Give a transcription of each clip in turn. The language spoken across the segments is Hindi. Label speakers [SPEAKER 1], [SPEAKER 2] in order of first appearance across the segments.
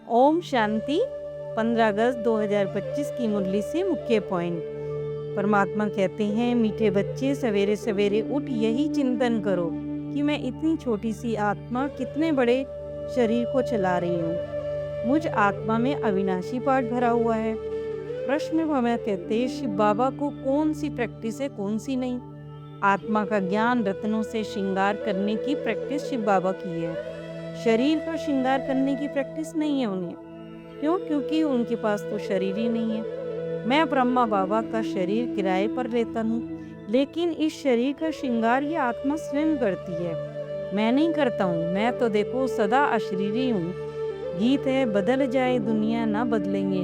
[SPEAKER 1] ओम शांति। 15 अगस्त 2025 की मुरली से मुख्य पॉइंट। परमात्मा कहते हैं, मीठे बच्चे सवेरे सवेरे उठ यही चिंतन करो कि मैं इतनी छोटी सी आत्मा कितने बड़े शरीर को चला रही हूँ। मुझ आत्मा में अविनाशी पार्ट भरा हुआ है। प्रश्न हमें कहते हैं, शिव बाबा को कौन सी प्रैक्टिस है, कौन सी नहीं। आत्मा का ज्ञान रत्नों से श्रृंगार करने की प्रैक्टिस शिव बाबा की है। शरीर का श्रृंगार करने की प्रैक्टिस नहीं है उन्हें। क्यों? क्योंकि उनके पास तो शरीर ही नहीं है। मैं ब्रह्मा बाबा का शरीर किराए पर लेता हूँ, लेकिन इस शरीर का श्रृंगार ये आत्मा स्वयं करती है, मैं नहीं करता हूँ। मैं तो देखो सदा अशरीरी हूँ। गीत है, बदल जाए दुनिया ना बदलेंगे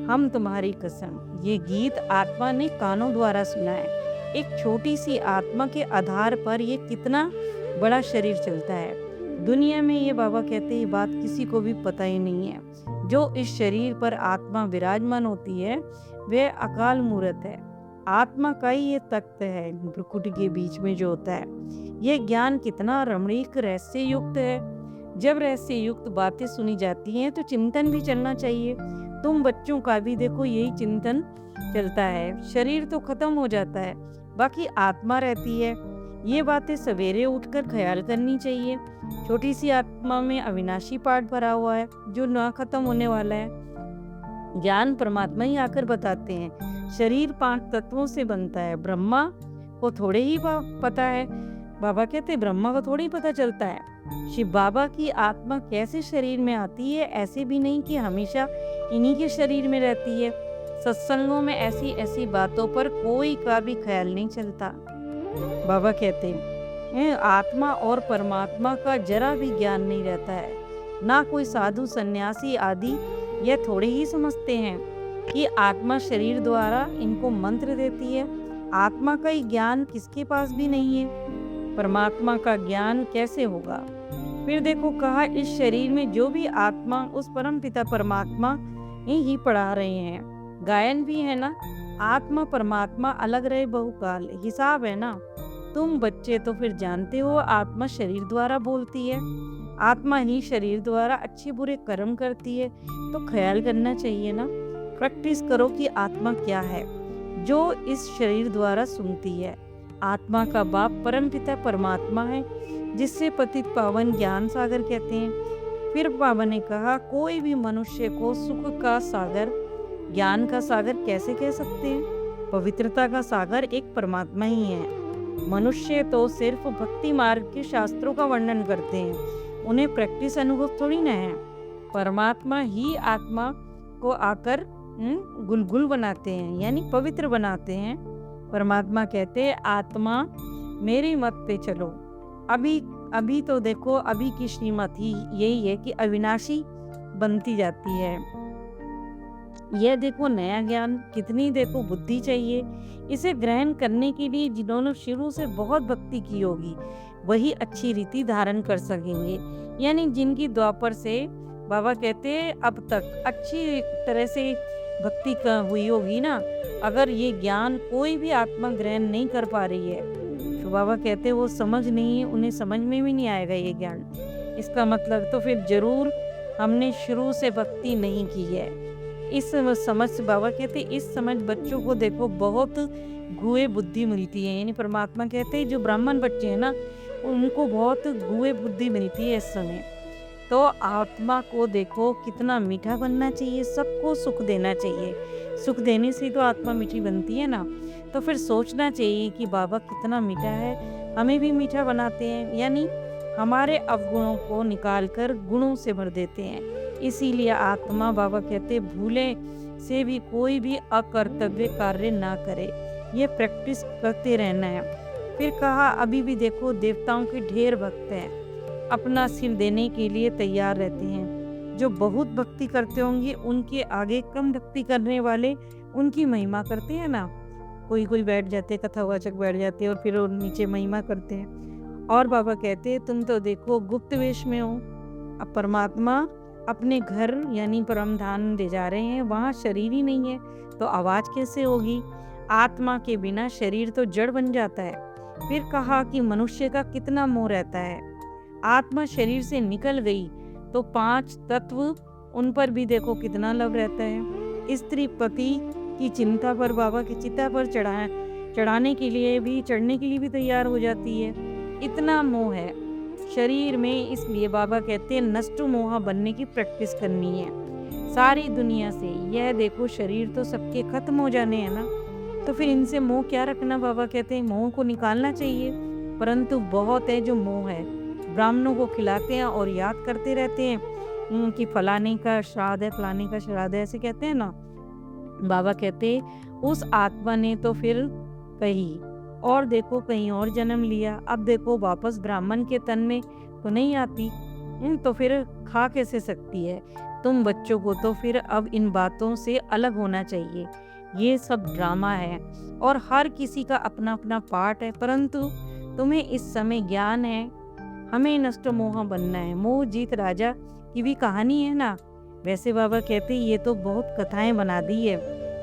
[SPEAKER 1] हम तुम्हारी कसम। ये गीत आत्मा ने कानों द्वारा सुना है। एक छोटी सी आत्मा के आधार पर ये कितना बड़ा शरीर चलता है। दुनिया में ये बाबा कहते हैं, बात किसी को भी पता ही नहीं है। जो इस शरीर पर आत्मा विराजमान होती है वह अकाल मूर्त है। आत्मा का ही ये तख्त है भ्रुकुटी के बीच में जो होता है। ये ज्ञान कितना रमणीक रहस्य युक्त है। जब रहस्य युक्त बातें सुनी जाती हैं तो चिंतन भी चलना चाहिए। तुम बच्चों का भी देखो यही चिंतन चलता है। शरीर तो खत्म हो जाता है, बाकी आत्मा रहती है। ये बातें सवेरे उठकर ख्याल करनी चाहिए। छोटी सी आत्मा में अविनाशी पार्ट भरा हुआ है जो न खत्म होने वाला है। ज्ञान परमात्मा ही आकर बताते हैं। शरीर 5 तत्वों से बनता है। ब्रह्मा को थोड़े ही पता है। बाबा कहते हैं, ब्रह्मा को थोड़ी पता चलता है। शिव बाबा की आत्मा कैसे शरीर में आती है, ऐसे भी नहीं कि हमेशा इन्हीं के शरीर में रहती है। सत्संगों में ऐसी ऐसी बातों पर कोई का भी ख्याल नहीं चलता। बाबा कहते हैं, आत्मा और परमात्मा का जरा भी ज्ञान नहीं रहता है। ना कोई साधु सन्यासी आदि यह थोड़े ही समझते हैं कि आत्मा शरीर द्वारा इनको मंत्र देती है। आत्मा का ही ज्ञान किसके पास भी नहीं है। परमात्मा का ज्ञान कैसे होगा? फिर देखो कहा, इस शरीर में जो भी आत्मा उस परम पिता परमात्मा ही पढ़ा रहे हैं। गायन भी है ना, आत्मा परमात्मा अलग रहे बहुकाल, हिसाब है ना। तुम बच्चे तो फिर जानते हो आत्मा शरीर द्वारा बोलती है। आत्मा ही शरीर द्वारा अच्छे बुरे कर्म करती है। तो ख्याल करना चाहिए ना। प्रैक्टिस करो कि आत्मा क्या है जो इस शरीर द्वारा सुनती है। आत्मा का बाप परम पिता परमात्मा है, जिससे पतित पावन ज्ञान सागर कहते हैं। फिर बाबा ने कहा, कोई भी मनुष्य को सुख का सागर, ज्ञान का सागर कैसे कह सकते हैं? पवित्रता का सागर एक परमात्मा ही है। मनुष्य तो सिर्फ भक्ति मार्ग के शास्त्रों का वर्णन करते हैं, उन्हें प्रैक्टिस अनुभव थोड़ी ना है। परमात्मा ही आत्मा को आकर गुलगुल बनाते हैं, यानी पवित्र बनाते हैं। परमात्मा कहते हैं, आत्मा मेरी मत पे चलो। अभी तो देखो, अभी की श्रीमत ही यही है कि अविनाशी बनती जाती है। यह देखो नया ज्ञान, कितनी देखो बुद्धि चाहिए इसे ग्रहण करने के लिए। जिन्होंने शुरू से बहुत भक्ति की होगी वही अच्छी रीति धारण कर सकेंगे। यानी जिनकी द्वापर से बाबा कहते हैं अब तक अच्छी तरह से भक्ति हुई होगी ना, अगर ये ज्ञान कोई भी आत्मा ग्रहण नहीं कर पा रही है तो बाबा कहते हैं वो समझ नहीं है, उन्हें समझ में भी नहीं आएगा ये ज्ञान। इसका मतलब तो फिर जरूर हमने शुरू से भक्ति नहीं की है। इस समझ से बाबा कहते हैं, इस समझ बच्चों को देखो बहुत गुए बुद्धि मिलती है। यानी परमात्मा कहते हैं जो ब्राह्मण बच्चे हैं ना, उनको बहुत गुए बुद्धि मिलती है इस समय। तो आत्मा को देखो कितना मीठा बनना चाहिए, सबको सुख देना चाहिए। सुख देने से तो आत्मा मीठी बनती है ना। तो फिर सोचना चाहिए कि बाबा कितना मीठा है, हमें भी मीठा बनाते हैं। यानी हमारे अवगुणों को निकाल कर गुणों से भर देते हैं। इसीलिए आत्मा बाबा कहते भूले से भी कोई भी अकर्तव्य कार्य ना करे। ये प्रैक्टिस करते रहना है। फिर कहा, अभी भी देखो देवताओं के ढेर भक्त हैं, अपना सिर देने के लिए तैयार रहते हैं। जो बहुत भक्ति करते होंगे उनके आगे कम भक्ति करने वाले उनकी महिमा करते हैं ना। कोई बैठ जाते, कथावाचक बैठ जाते और फिर नीचे महिमा करते हैं। और बाबा कहते हैं, तुम तो देखो गुप्त वेश में हो। अब परमात्मा अपने घर यानी परम धाम ले जा रहे हैं, वहाँ शरीर ही नहीं है तो आवाज कैसे होगी? आत्मा के बिना शरीर तो जड़ बन जाता है। फिर कहा कि मनुष्य का कितना मोह रहता है। आत्मा शरीर से निकल गई तो 5 तत्व उन पर भी देखो कितना लव रहता है। स्त्री पति की चिंता पर बाबा की चिता पर चढ़ने के लिए भी तैयार हो जाती है। इतना मोह है शरीर में, इसलिए बाबा कहते हैं नष्ट मोहा बनने की प्रैक्टिस करनी है सारी दुनिया से। यह देखो शरीर तो सबके खत्म हो जाने हैं ना, तो फिर इनसे मोह क्या रखना। बाबा कहते हैं मोह को निकालना चाहिए, परंतु बहुत है जो मोह है। ब्राह्मणों को खिलाते हैं और याद करते रहते हैं कि फलाने का श्राद्ध है, फलाने का श्राद्ध है, ऐसे कहते हैं ना। बाबा कहते उस आत्मा ने तो फिर कहीं और जन्म लिया, अब देखो वापस ब्राह्मण के तन में तो नहीं आती, तो फिर खा कैसे सकती है। तुम बच्चों को तो फिर अब इन बातों से अलग होना चाहिए। ये सब ड्रामा है और हर किसी का अपना अपना पार्ट है, परंतु तुम्हें इस समय ज्ञान है हमें नष्ट मोह बनना है। मोह जीत राजा की भी कहानी है ना। वैसे बाबा कहते ये तो बहुत कथाएं बना दी है,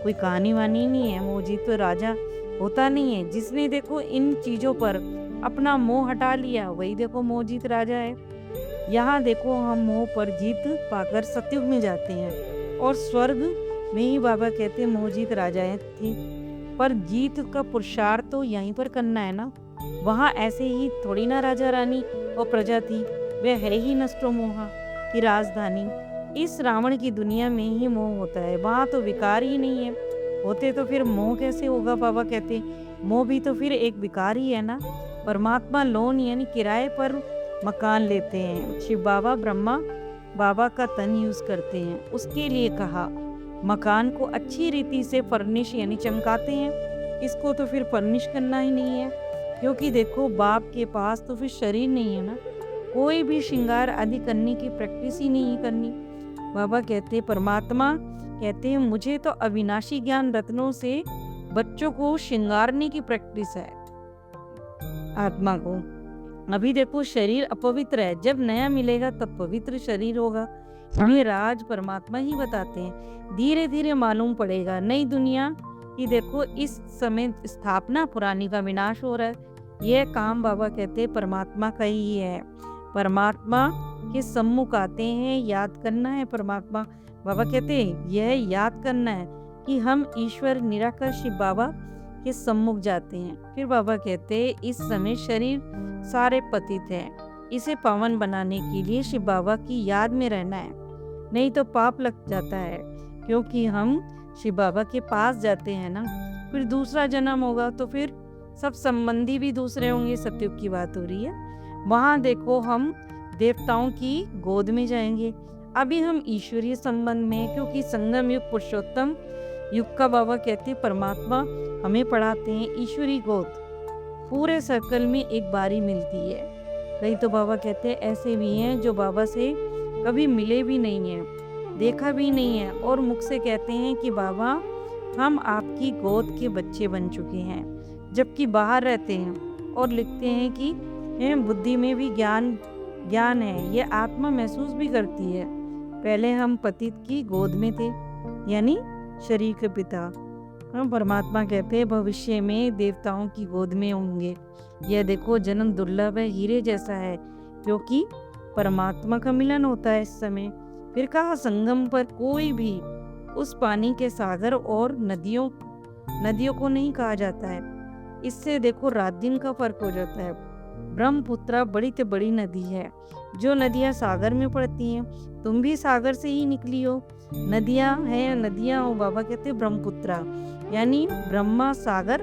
[SPEAKER 1] कोई कहानी वानी नहीं है। मोह जीत तो राजा होता नहीं है। जिसने देखो इन चीजों पर अपना मोह हटा लिया वही देखो मोह जीत राजा है। यहाँ देखो हम मोह पर जीत पाकर सतयुग में जाते हैं और स्वर्ग में ही बाबा कहते मोह जीत राजाएं थी, पर जीत का पुरुषार्थ तो यहीं पर करना है ना। वहाँ ऐसे ही थोड़ी ना राजा रानी और प्रजा थी, वह है ही नष्ट मोहा की राजधानी। इस रावण की दुनिया में ही मोह होता है, वहाँ तो विकार ही नहीं है। होते तो फिर मोह कैसे होगा। बाबा कहते मोह भी तो फिर एक विकार ही है ना। परमात्मा लोन यानी किराए पर मकान लेते हैं। शिव बाबा ब्रह्मा बाबा का तन यूज करते हैं, उसके लिए कहा मकान को अच्छी रीति से फर्निश यानी चमकाते हैं। इसको तो फिर फर्निश करना ही नहीं है, क्योंकि देखो बाप के पास तो फिर शरीर नहीं है ना, कोई भी श्रृंगार आदि करने की प्रैक्टिस ही नहीं करनी। बाबा कहते परमात्मा कहते हैं मुझे तो अविनाशी ज्ञान रत्नों से बच्चों को श्रृंगारने की प्रैक्टिस है आत्मा को। अभी देखो शरीर अपवित्र है, जब नया मिलेगा तब पवित्र शरीर होगा। हमें राज परमात्मा ही बताते हैं, धीरे धीरे मालूम पड़ेगा। नई दुनिया की देखो इस समय स्थापना, पुरानी का विनाश हो रहा है। यह काम बाबा कहते हैं परमात्मा का ही है। परमात्मा के सम्मुख आते हैं, याद करना है परमात्मा। बाबा कहते हैं यह याद करना है कि हम ईश्वर निराकार शिव बाबा के सम्मुख जाते हैं। फिर बाबा कहते हैं इस समय शरीर सारे पतित हैं, इसे पावन बनाने के लिए शिव बाबा की याद में रहना है, नहीं तो पाप लग जाता है। क्योंकि हम शिव बाबा के पास जाते हैं ना, फिर दूसरा जन्म होगा तो फिर सब संबंधी भी दूसरे होंगे। सतयुग की बात हो रही है। वहाँ देखो हम देवताओं की गोद में जाएंगे। अभी हम ईश्वरीय संबंध में, क्योंकि संगम युग पुरुषोत्तम युग का बाबा कहते परमात्मा हमें पढ़ाते हैं ईश्वरी गोद पूरे सर्कल में एक बारी मिलती है। नहीं तो बाबा कहते हैं ऐसे भी हैं जो बाबा से कभी मिले भी नहीं हैं, देखा भी नहीं है, और मुख से कहते हैं कि बाबा हम आपकी गोद के बच्चे बन चुके हैं, जबकि बाहर रहते हैं और लिखते हैं कि बुद्धि में भी ज्ञान है। ये आत्मा महसूस भी करती है। पहले हम पतित की गोद में थे, यानी शरीर के पिता। हम परमात्मा कहते हैं भविष्य में देवताओं की गोद में होंगे। यह देखो जन्म दुर्लभ है, हीरे जैसा है, क्योंकि परमात्मा का मिलन होता है इस समय। फिर कहा संगम पर कोई भी उस पानी के सागर और नदियों को नहीं कहा जाता है। इससे देखो रात दिन का फर्क हो जाता है। ब्रह्मपुत्रा बड़ी से बड़ी नदी है। जो नदियाँ सागर में पड़ती हैं, तुम भी सागर से ही निकली हो। नदियाँ हैं, नदियाँ हो। बाबा कहते ब्रह्मपुत्रा यानी ब्रह्मा सागर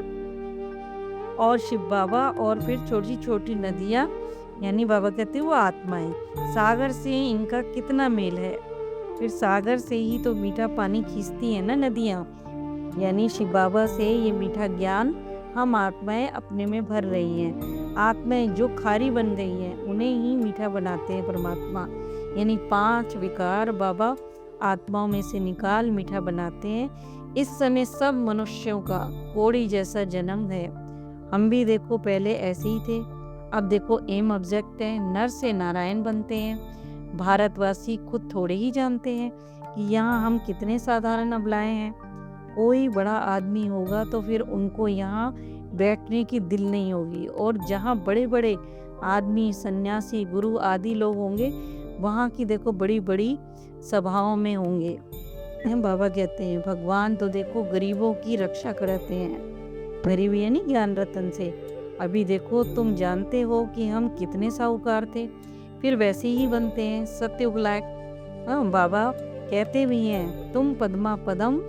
[SPEAKER 1] और शिव बाबा, और फिर छोटी छोटी नदियाँ यानी बाबा कहते वो आत्मा है। सागर से इनका कितना मेल है। फिर सागर से ही तो मीठा पानी खींचती है ना नदियाँ, यानी शिव बाबा से ये मीठा ज्ञान हम आत्माएं अपने में भर रही हैं। आत्माएं जो खारी बन गई हैं उन्हें ही मीठा बनाते हैं परमात्मा। यानी 5 विकार बाबा आत्माओं में से निकाल मीठा बनाते हैं। इस समय सब मनुष्यों का कोड़ी जैसा जन्म है। हम भी देखो पहले ऐसे ही थे, अब देखो एम ऑब्जेक्ट है, नर से नारायण बनते हैं। भारतवासी खुद थोड़े ही जानते हैं कि यहाँ हम कितने साधारण अबलाएं हैं। कोई बड़ा आदमी होगा तो फिर उनको यहाँ बैठने की दिल नहीं होगी, और जहाँ बड़े बड़े आदमी सन्यासी गुरु आदि लोग होंगे वहाँ की देखो बड़ी बड़ी सभाओं में होंगे। बाबा कहते हैं भगवान तो देखो गरीबों की रक्षा करते हैं, गरीब यानी ज्ञान रतन से। अभी देखो तुम जानते हो कि हम कितने साहूकार थे, फिर वैसे ही बनते हैं सत्युग लायक। बाबा कहते भी हैं तुम पद्मा पदम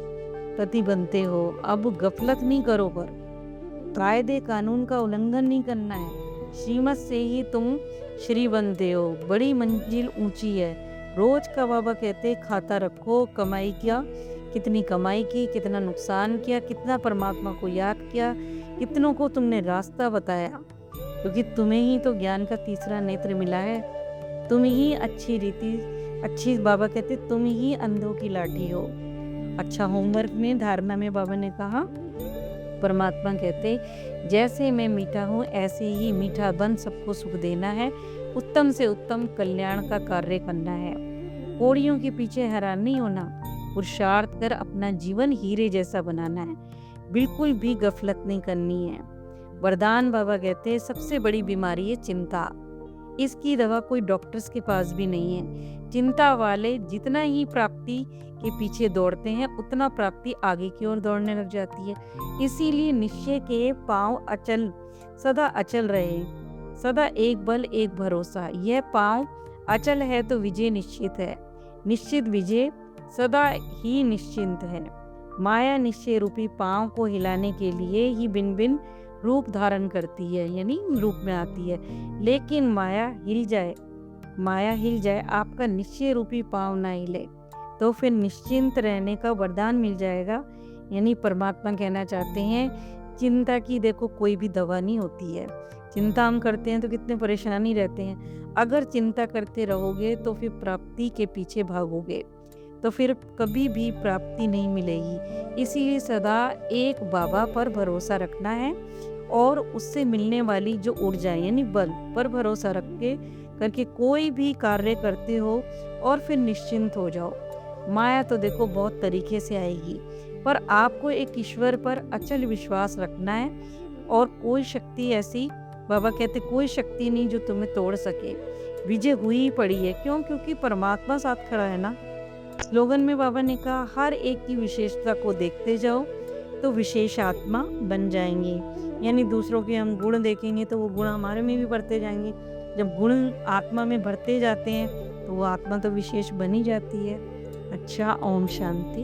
[SPEAKER 1] पति बनते हो, अब गफलत नहीं करो, पर कायदे कानून का उल्लंघन नहीं करना है, श्रीमत से ही तुम श्री बनते हो, बड़ी मंजिल ऊंची है। रोज का बाबा कहते खाता रखो, कमाई किया, कितनी कमाई की, कितना नुकसान किया, कितना परमात्मा को याद किया, कितनों को तुमने रास्ता बताया, क्योंकि तुम्हें ही तो ज्ञान का तीसरा नेत्र मिला है, तुम ही अच्छी रीति अच्छी, बाबा कहते तुम ही अंधों की लाठी हो। अच्छा होमवर्क में धारणा में बाबा ने कहा, परमात्मा कहते जैसे मैं मीठा हूँ ऐसे ही मीठा बन सबको सुख देना है, उत्तम से उत्तम कल्याण का कार्य करना है, कोड़ियों के पीछे हैरान नहीं होना, पुरुषार्थ कर अपना जीवन हीरे जैसा बनाना है, बिल्कुल भी गफलत नहीं करनी है। वरदान बाबा कहते सबसे बड़ी बीमारी है चिंता, इसकी दवा कोई डॉक्टर्स के पास भी नहीं है। चिंता वाले जितना ही प्राप्ति के पीछे दौड़ते हैं उतना प्राप्ति आगे की ओर दौड़ने लग जाती है। इसीलिए निश्चय के पांव अचल सदा अचल रहे, सदा एक बल एक भरोसा। यह पांव अचल है तो विजय निश्चित है, निश्चित विजय सदा ही निश्चिंत है। माया निश्चय रूपी पांव को हिलाने के लिए ही भिन्न भिन्न रूप धारण करती है, यानी रूप में आती है। लेकिन माया हिल जाए आपका निश्चय रूपी पांव ना हिले तो फिर निश्चिंत रहने का वरदान मिल जाएगा। यानी परमात्मा कहना चाहते हैं चिंता की देखो कोई भी दवा नहीं होती है। चिंता हम करते हैं तो कितने परेशानी रहते हैं, अगर चिंता करते रहोगे तो फिर प्राप्ति के पीछे भागोगे तो फिर कभी भी प्राप्ति नहीं मिलेगी। इसीलिए सदा एक बाबा पर भरोसा रखना है और उससे मिलने वाली जो ऊर्जा यानी बल पर भरोसा रख के करके कोई भी कार्य करते हो और फिर निश्चिंत हो जाओ। माया तो देखो बहुत तरीके से आएगी, पर आपको एक ईश्वर पर अचल विश्वास रखना है और कोई शक्ति ऐसी, बाबा कहते कोई शक्ति नहीं जो तुम्हें तोड़ सके। विजय हुई पड़ी है, क्यों? क्योंकि परमात्मा साथ खड़ा है ना। स्लोगन में बाबा ने कहा हर एक की विशेषता को देखते जाओ तो विशेष आत्मा बन जाएंगे। यानी दूसरों के हम गुण देखेंगे तो वो गुण हमारे में भी बढ़ते जाएंगे। जब गुण आत्मा में बढ़ते जाते हैं तो वो आत्मा तो विशेष बनी जाती है। अच्छा, ओम शांति।